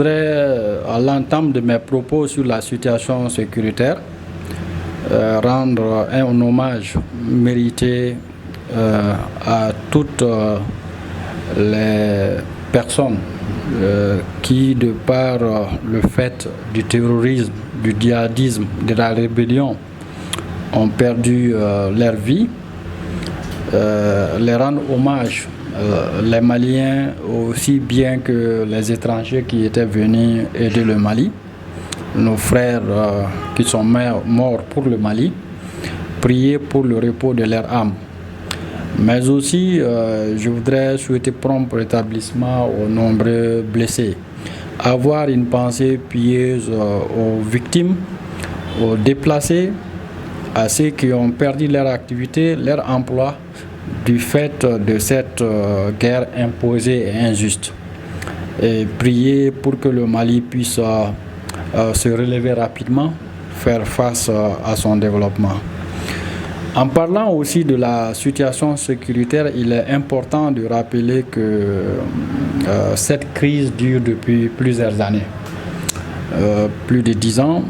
voudrais, à l'entame de mes propos sur la situation sécuritaire, rendre un hommage mérité à toutes les personnes qui, de par le fait du terrorisme, du djihadisme, de la rébellion, ont perdu leur vie, les rendre hommage, les Maliens aussi bien que les étrangers qui étaient venus aider le Mali, nos frères qui sont morts pour le Mali, prier pour le repos de leur âme. Mais aussi, je voudrais souhaiter prompt rétablissement aux nombreux blessés. Avoir une pensée pieuse aux victimes, aux déplacés, à ceux qui ont perdu leur activité, leur emploi, du fait de cette guerre imposée et injuste. Et prier pour que le Mali puisse se relever rapidement, faire face à son développement. En parlant aussi de la situation sécuritaire, il est important de rappeler que cette crise dure depuis plusieurs années, plus de 10 ans.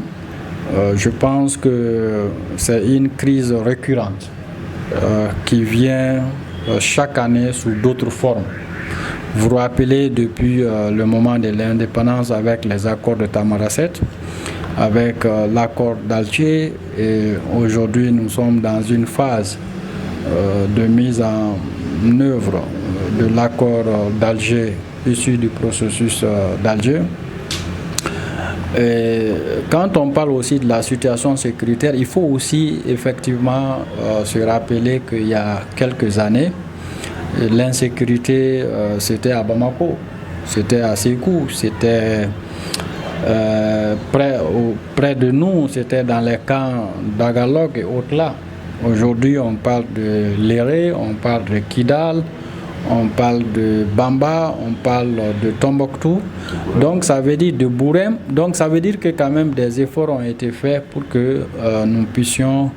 Je pense que c'est une crise récurrente qui vient chaque année sous d'autres formes. Vous vous rappelez depuis le moment de l'indépendance avec les accords de Tamaracet, avec l'accord d'Alger, et aujourd'hui nous sommes dans une phase de mise en œuvre de l'accord d'Alger issu du processus d'Alger. Et quand on parle aussi de la situation sécuritaire, il faut aussi effectivement se rappeler qu'il y a quelques années, l'insécurité c'était à Bamako, c'était à Sékou, c'était près de nous, c'était dans les camps d'Agalog et autres là. Aujourd'hui on parle de Léré, on parle de Kidal, on parle de Bamba, on parle de Tombouctou, donc ça veut dire de Bourem, donc ça veut dire que quand même des efforts ont été faits pour que nous puissions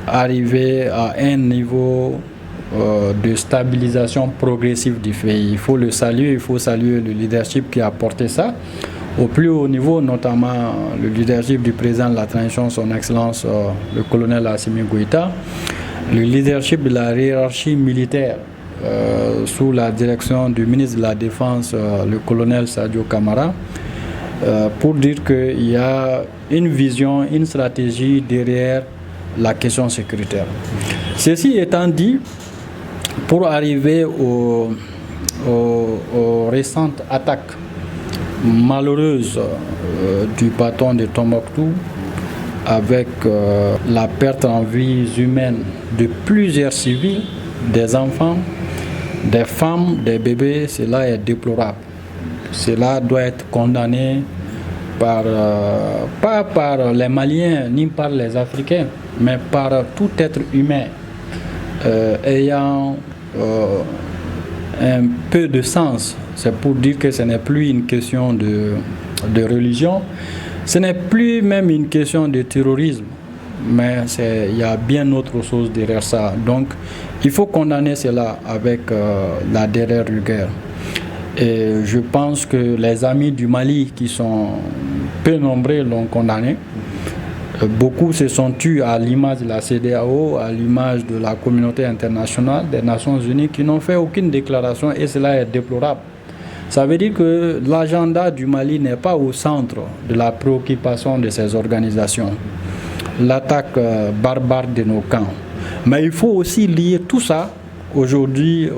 arriver à un niveau de stabilisation progressive du pays. Il faut le saluer, il faut saluer le leadership qui a porté ça au plus haut niveau, notamment le leadership du président de la transition, son excellence le colonel Assimi Goïta, le leadership de la hiérarchie militaire sous la direction du ministre de la Défense, le colonel Sadio Kamara, pour dire qu'il y a une vision, une stratégie derrière la question sécuritaire. Ceci étant dit, pour arriver aux récentes attaques malheureuses du bâton de Tombouctou, avec la perte en vies humaines de plusieurs civils, des enfants, des femmes, des bébés, cela est déplorable. Cela doit être condamné pas par les Maliens ni par les Africains, mais par tout être humain ayant un peu de sens. C'est pour dire que ce n'est plus une question de religion, ce n'est plus même une question de terrorisme, mais il y a bien autre chose derrière ça. Donc il faut condamner cela avec la dernière rigueur. Et je pense que les amis du Mali qui sont peu nombreux l'ont condamné. Beaucoup se sont tus à l'image de la CEDEAO, à l'image de la communauté internationale, des Nations Unies, qui n'ont fait aucune déclaration, et cela est déplorable. Ça veut dire que l'agenda du Mali n'est pas au centre de la préoccupation de ces organisations. L'attaque barbare de nos camps. Mais il faut aussi lier tout ça aujourd'hui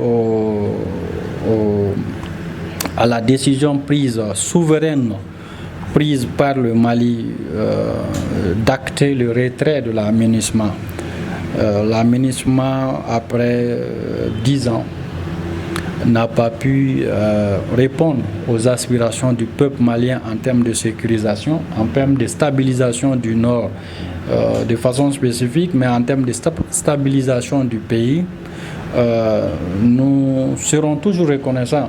à la décision prise souveraine prise par le Mali d'acter le retrait de la MINUSMA. La MINUSMA, après 10 ans, n'a pas pu répondre aux aspirations du peuple malien en termes de sécurisation, en termes de stabilisation du Nord de façon spécifique, mais en termes de stabilisation du pays. Nous serons toujours reconnaissants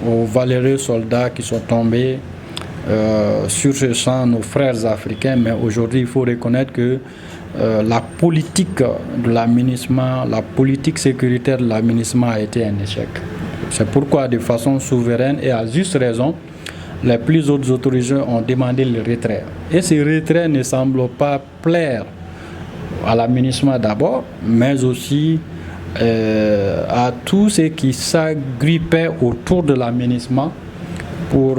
aux valeureux soldats qui sont tombés sur ce champ, nos frères africains, mais aujourd'hui il faut reconnaître que la politique de la MINUSMA, la politique sécuritaire de la MINUSMA a été un échec. C'est pourquoi de façon souveraine et à juste raison, les plus hautes autorités ont demandé le retrait. Et ce retrait ne semble pas plaire à l'aménagement d'abord, mais aussi à tous ceux qui s'agrippaient autour de l'aménagement pour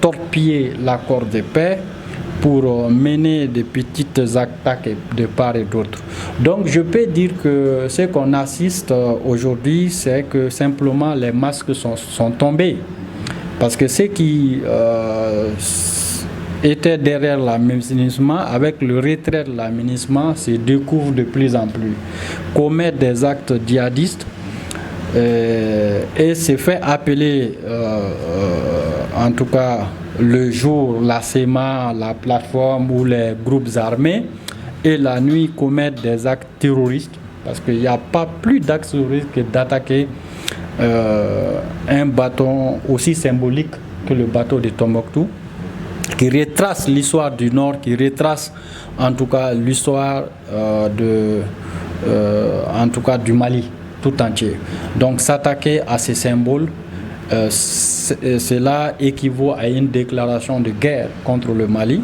torpiller l'accord de paix, pour mener des petites attaques de part et d'autre. Donc je peux dire que ce qu'on assiste aujourd'hui, c'est que simplement les masques sont tombés. Parce que ceux qui étaient derrière l'aménagement, avec le retrait de l'aménagement, se découvrent de plus en plus, commettent des actes djihadistes et se fait appeler, en tout cas le jour, la SEMA, la plateforme ou les groupes armés, et la nuit commettent des actes terroristes, parce qu'il n'y a pas plus d'actes terroristes que d'attaquer un bâton aussi symbolique que le bateau de Tombouctou, qui retrace l'histoire du Nord, qui retrace en tout cas l'histoire en tout cas du Mali tout entier. Donc s'attaquer à ces symboles, cela équivaut à une déclaration de guerre contre le Mali.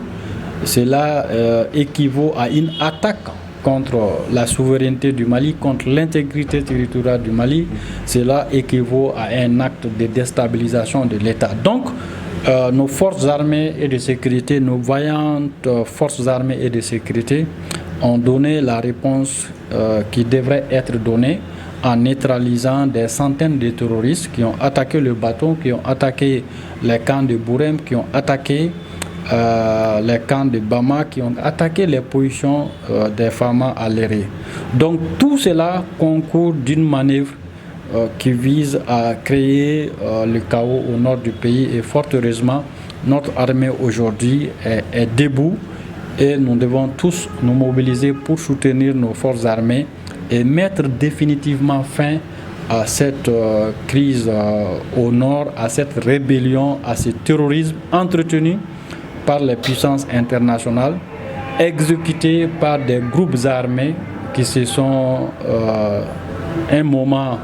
Cela équivaut à une attaque contre la souveraineté du Mali, contre l'intégrité territoriale du Mali. Cela équivaut à un acte de déstabilisation de l'État. Donc, nos forces armées et de sécurité, nos vaillantes forces armées et de sécurité ont donné la réponse qui devrait être donnée en neutralisant des centaines de terroristes qui ont attaqué le bateau, qui ont attaqué les camps de Bourem, qui ont attaqué les camps de Bama, qui ont attaqué les positions des Fama à l'Éré. Donc tout cela concourt d'une manœuvre qui vise à créer le chaos au nord du pays, et fort heureusement notre armée aujourd'hui est debout, et nous devons tous nous mobiliser pour soutenir nos forces armées et mettre définitivement fin à cette crise au nord, à cette rébellion, à ce terrorisme entretenu par les puissances internationales, exécuté par des groupes armés qui se sont un moment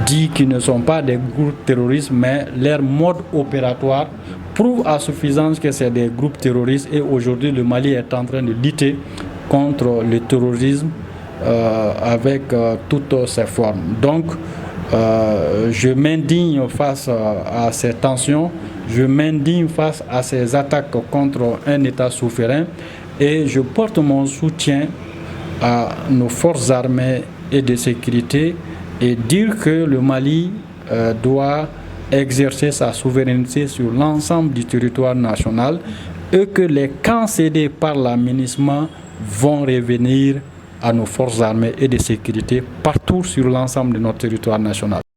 dit qu'ils ne sont pas des groupes terroristes, mais leur mode opératoire prouve à suffisance que c'est des groupes terroristes, et aujourd'hui le Mali est en train de lutter contre le terrorisme avec toutes ses formes. Donc je m'indigne face à ces tensions, je m'indigne face à ces attaques contre un État souverain, et je porte mon soutien à nos forces armées et de sécurité, et dire que le Mali doit exercer sa souveraineté sur l'ensemble du territoire national, et que les camps cédés par l'aménagement vont revenir à nos forces armées et de sécurité partout sur l'ensemble de notre territoire national.